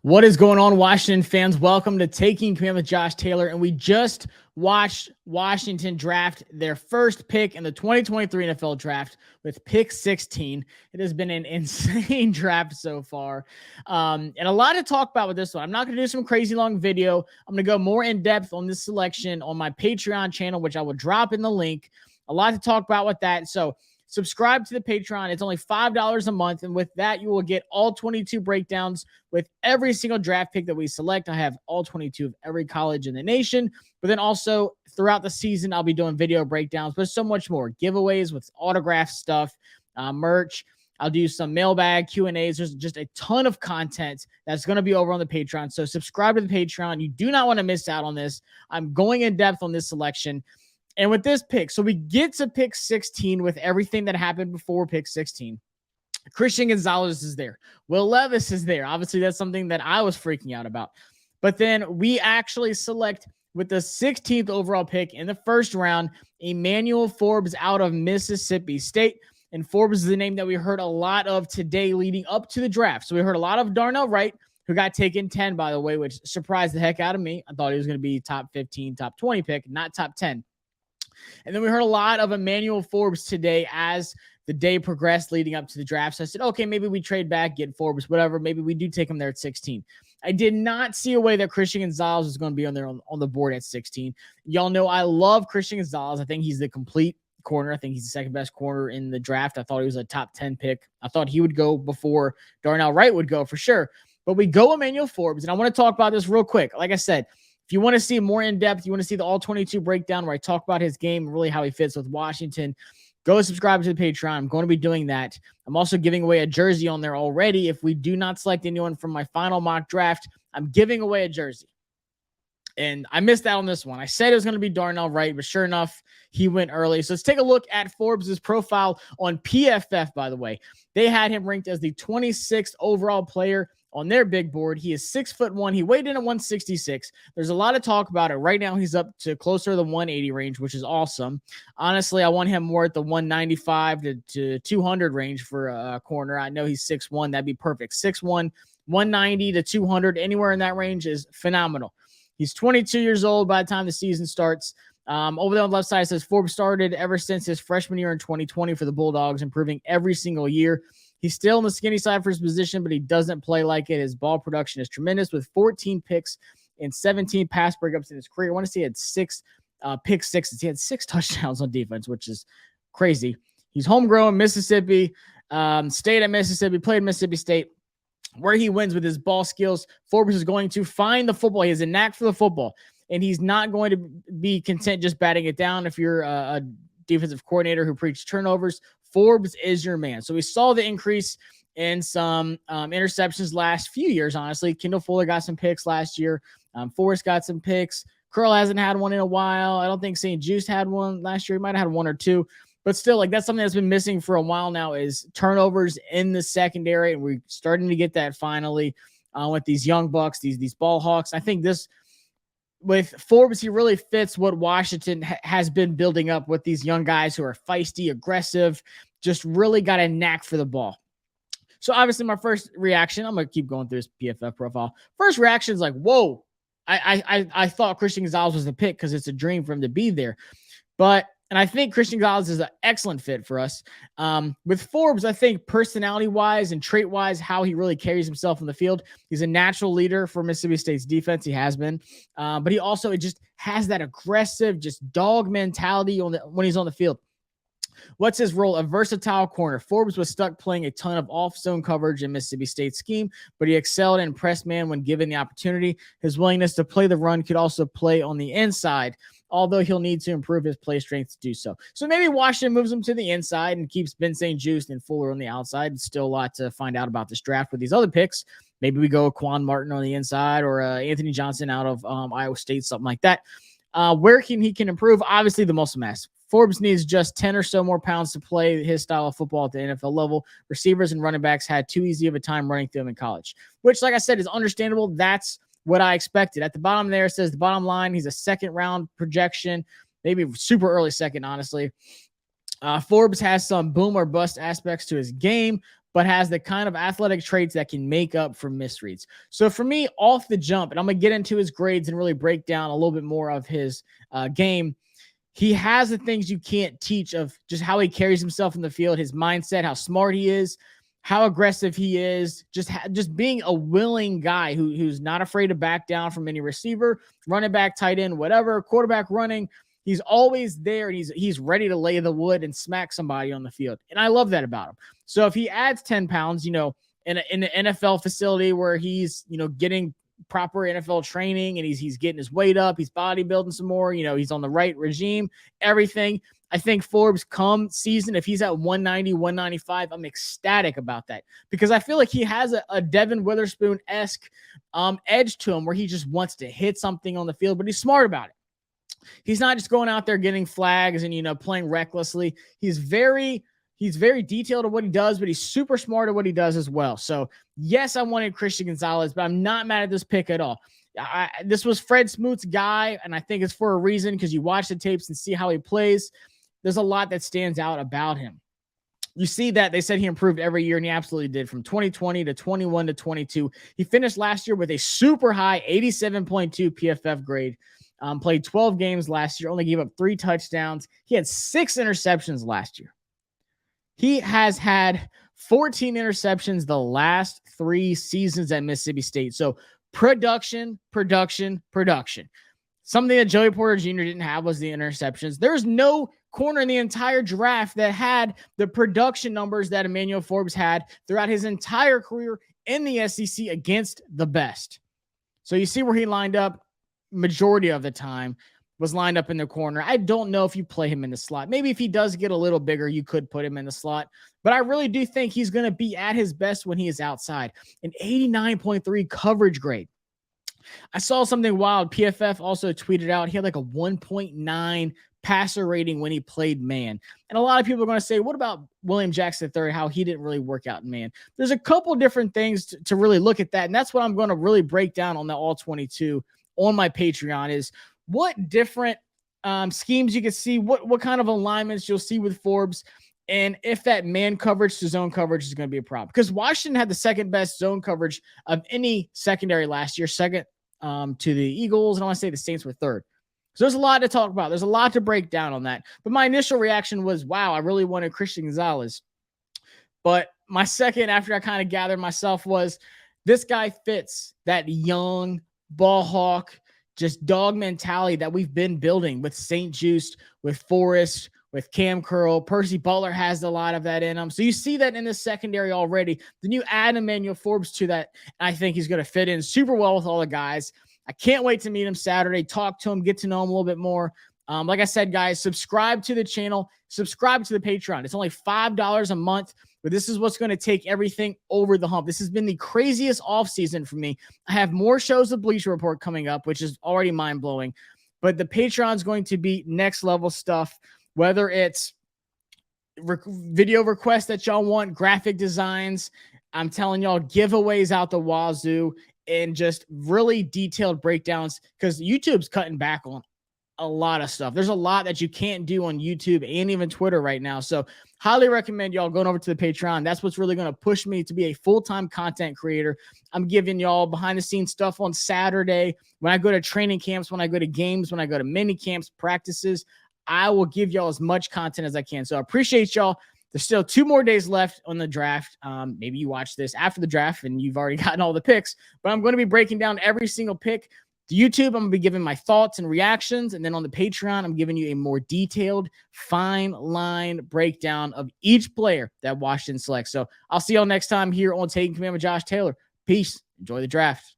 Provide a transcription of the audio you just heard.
What is going on, Washington fans? Welcome to Taking PM with Josh Taylor. And we just watched Washington draft their first pick in the 2023 NFL draft with pick 16. It has been an insane draft so far. And a lot to talk about with this one. I'm not going to do some crazy long video. I'm going to go more in depth on this selection on my Patreon channel, which I will drop in the link. A lot to talk about with that. So subscribe to the Patreon. It's only $5 a month. And with that, you will get all 22 breakdowns with every single draft pick that we select. I have all 22 of every college in the nation. But then also throughout the season, I'll be doing video breakdowns, but so much more. Giveaways with autograph stuff, merch. I'll do some mailbag Q&As. There's just a ton of content that's going to be over on the Patreon. So subscribe to the Patreon. You do not want to miss out on this. I'm going in depth on this selection. And with this pick, so we get to pick 16 with everything that happened before pick 16. Christian Gonzalez is there. Will Levis is there. Obviously, that's something that I was freaking out about. But then we actually select with the 16th overall pick in the first round, Emmanuel Forbes out of Mississippi State. And Forbes is the name that we heard a lot of today leading up to the draft. So we heard a lot of Darnell Wright, who got taken 10, by the way, which surprised the heck out of me. I thought he was going to be top 15, top 20 pick, not top 10. And then we heard a lot of Emmanuel Forbes today as the day progressed leading up to the draft. So I said, okay, maybe we trade back, get Forbes, whatever. Maybe we do take him there at 16. I did not see a way that Christian Gonzalez was going to be on there on the board at 16. Y'all know I love Christian Gonzalez. I think he's the complete corner. I think he's the second best corner in the draft. I thought he was a top 10 pick. I thought he would go before Darnell Wright would go for sure. But we go Emmanuel Forbes, and I want to talk about this real quick. Like I said, if you want to see more in depth, you want to see the all 22 breakdown where I talk about his game and really how he fits with Washington, go subscribe to the Patreon. I'm going to be doing that. I'm also giving away a jersey on there already. If we do not select anyone from my final mock draft, I'm giving away a jersey. And I missed out on this one. I said it was going to be Darnell Wright, but sure enough, he went early. So let's take a look at Forbes' profile on PFF, by the way. They had him ranked as the 26th overall player on their big board. He is 6'1". He weighed in at 166. There's a lot of talk about it. Right now, he's up to closer to the 180 range, which is awesome. Honestly, I want him more at the 195 to 200 range for a corner. I know he's 6'1". That'd be perfect. 6'1", 190 to 200, anywhere in that range is phenomenal. He's 22 years old by the time the season starts. Over there on the left side, it says Forbes started ever since his freshman year in 2020 for the Bulldogs, improving every single year. He's still in the skinny side for his position, but he doesn't play like it. His ball production is tremendous with 14 picks and 17 pass breakups in his career. I want to say he had 6 pick sixes. He had 6 touchdowns on defense, which is crazy. He's homegrown, Mississippi, stayed at Mississippi, played at Mississippi State. Where he wins with his ball skills, Forbes is going to find the football. He has a knack for the football, and he's not going to be content just batting it down. If you're a defensive coordinator who preaches turnovers, Forbes is your man. So we saw the increase in some interceptions last few years, honestly. Kendall Fuller got some picks last year. Forrest got some picks. Curl hasn't had one in a while. I don't think St. Juice had one last year. He might have had 1 or 2. But still, like, that's something that's been missing for a while now is turnovers in the secondary, and we're starting to get that finally with these young bucks, these ball hawks. I think this, with Forbes, he really fits what Washington has been building up with these young guys who are feisty, aggressive, just really got a knack for the ball. So obviously my first reaction, I'm going to keep going through his PFF profile. First reaction is like, whoa, I thought Christian Gonzalez was the pick because it's a dream for him to be there. And I think Christian Gonzalez is an excellent fit for us. With Forbes, I think personality-wise and trait-wise, how he really carries himself in the field, he's a natural leader for Mississippi State's defense. He has been. But he also just has that aggressive, just dog mentality when he's on the field. What's his role? A versatile corner. Forbes was stuck playing a ton of off-zone coverage in Mississippi State's scheme, but he excelled in press man when given the opportunity. His willingness to play the run could also play on the inside, although he'll need to improve his play strength to do so. So maybe Washington moves him to the inside and keeps Ben St. Juice and Fuller on the outside. Still a lot to find out about this draft with these other picks. Maybe we go Quan Martin on the inside or Anthony Johnson out of Iowa State, something like that. Where he can improve? Obviously, the muscle mass. Forbes needs just 10 or so more pounds to play his style of football at the NFL level. Receivers and running backs had too easy of a time running through him in college, which, like I said, is understandable. That's what I expected. At the bottom there, it says the bottom line, he's a second-round projection, maybe super early second, honestly. Forbes has some boom or bust aspects to his game, but has the kind of athletic traits that can make up for misreads. So for me, off the jump, and I'm going to get into his grades and really break down a little bit more of his game. He has the things you can't teach of just how he carries himself in the field, his mindset, how smart he is, how aggressive he is, just being a willing guy who's not afraid to back down from any receiver, running back, tight end, whatever, quarterback running. He's always there, and he's ready to lay the wood and smack somebody on the field. And I love that about him. So if he adds 10 pounds, in an NFL facility where he's, getting proper NFL training and he's getting his weight up, he's bodybuilding some more, he's on the right regime, everything. I think Forbes come season, if he's at 190, 195, I'm ecstatic about that because I feel like he has a Devin Witherspoon-esque edge to him where he just wants to hit something on the field, but he's smart about it. He's not just going out there getting flags and, playing recklessly. He's very detailed at what he does, but he's super smart at what he does as well. So yes, I wanted Christian Gonzalez, but I'm not mad at this pick at all. This was Fred Smoot's guy, and I think it's for a reason because you watch the tapes and see how he plays. There's a lot that stands out about him. You see that they said he improved every year, and he absolutely did from 2020 to 21 to 22. He finished last year with a super high 87.2 PFF grade. Played 12 games last year, only gave up 3 touchdowns. He had 6 interceptions last year. He has had 14 interceptions the last 3 seasons at Mississippi State. So production. Something that Joey Porter Jr. didn't have was the interceptions. There's no corner in the entire draft that had the production numbers that Emmanuel Forbes had throughout his entire career in the SEC against the best. So you see where he lined up. Majority of the time was lined up in the corner. I don't know if you play him in the slot. Maybe if he does get a little bigger, you could put him in the slot. But I really do think he's going to be at his best when he is outside. An 89.3 coverage grade. I saw something wild. PFF also tweeted out he had like a 1.9 passer rating when he played man. And a lot of people are going to say, what about William Jackson III, how he didn't really work out in man? There's a couple different things to really look at that. And that's what I'm going to really break down on the All 22 on my Patreon is what different schemes you can see, what kind of alignments you'll see with Forbes, and if that man coverage to zone coverage is going to be a problem. Because Washington had the second best zone coverage of any secondary last year, second to the Eagles, and I want to say the Saints were third. So there's a lot to talk about. There's a lot to break down on that. But my initial reaction was, wow, I really wanted Christian Gonzalez. But my second, after I kind of gathered myself, was this guy fits that young ball hawk, just dog mentality that we've been building with St. Juste, with Forrest, with Cam Curl. Percy Butler has a lot of that in him. So you see that in the secondary already. Then you add Emmanuel Forbes to that, and I think he's going to fit in super well with all the guys. I can't wait to meet him Saturday, talk to him, get to know him a little bit more. Like I said, guys, subscribe to the channel, subscribe to the Patreon. It's only $5 a month, but this is what's going to take everything over the hump. This has been the craziest offseason for me. I have more shows of Bleacher Report coming up, which is already mind-blowing, but the Patreon is going to be next level stuff, whether it's video requests that y'all want, graphic designs, I'm telling y'all, giveaways out the wazoo, and just really detailed breakdowns because YouTube's cutting back on a lot of stuff. There's a lot that you can't do on YouTube and even Twitter right now. So highly recommend y'all going over to the Patreon. That's what's really going to push me to be a full-time content creator. I'm giving y'all behind the scenes stuff on Saturday. When I go to training camps, when I go to games, when I go to mini camps, practices, I will give y'all as much content as I can. So I appreciate y'all. There's still 2 more days left on the draft. Maybe you watch this after the draft and you've already gotten all the picks, but I'm going to be breaking down every single pick. The YouTube, I'm going to be giving my thoughts and reactions. And then on the Patreon, I'm giving you a more detailed, fine line breakdown of each player that Washington selects. So I'll see y'all next time here on Taking Command with Josh Taylor. Peace. Enjoy the draft.